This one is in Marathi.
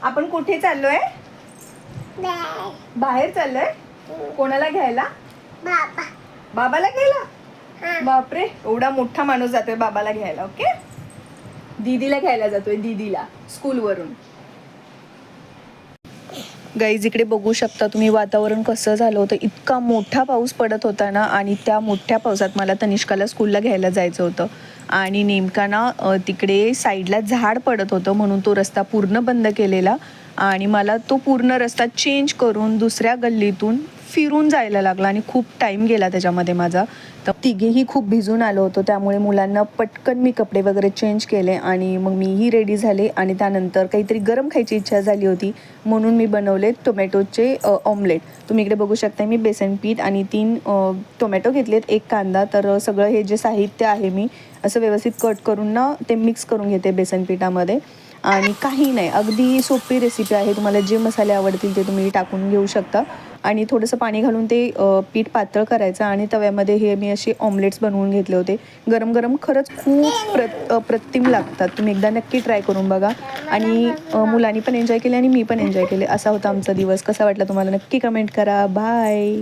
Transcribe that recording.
आपण कुठे चाललोय? बाहेर चाललोय. कोणाला घ्यायला? बाबाला घ्यायला. बापरे, एवढा मोठा माणूस जातोय बाबाला घ्यायला. ओके, दीदीला घ्यायला जातोय, दीदीला स्कूल वरून. गाईज इकडे बघू शकता तुम्ही वातावरण कसं झालं होतं. इतका मोठा पाऊस पडत होता ना, आणि त्या मोठ्या पावसात मला तनिष्काला स्कूलला घ्यायला जायचं होतं. आणि नेमका ना तिकडे साईडला झाड पडत होतं, म्हणून तो रस्ता पूर्ण बंद केलेला. आणि मला तो पूर्ण रस्ता चेंज करून दुसऱ्या गल्लीतून फिरून जायला लागला आणि खूप टाईम गेला त्याच्यामध्ये माझा. तर तिघेही खूप भिजून आलो होतो, त्यामुळे मुलांना पटकन मी कपडे वगैरे चेंज केले आणि मग मीही रेडी झाले. आणि त्यानंतर काहीतरी गरम खायची इच्छा झाली होती, म्हणून मी बनवले टोमॅटोचे ऑमलेट. तुम्ही इकडे बघू शकता मी बेसन पीठ आणि 3 टोमॅटो घेतलेत, 1 कांदा. तर सगळं हे जे साहित्य आहे मी असं व्यवस्थित कट करून ना ते मिक्स करून घेते बेसन पिठामध्ये. आणि काही नाही, अगदी सोपी रेसिपी आहे. तुम्हाला जे मसाले आवडतील ते तुम्ही टाकून घेऊ शकता. आणि थोडंसं पाणी घालून ते पीठ पातळ करायचं आणि तव्यामध्ये हे मी असे ऑमलेट्स बनवून घेतले होते. गरम गरम खरंच खूप अप्रतिम लागतात. तुम्ही एकदा नक्की ट्राय करून बघा. आणि मुलांनी पण एन्जॉय केले आणि मी पण एन्जॉय केले. असा होता आमचा दिवस. कसा वाटला तुम्हाला नक्की कमेंट करा. बाय.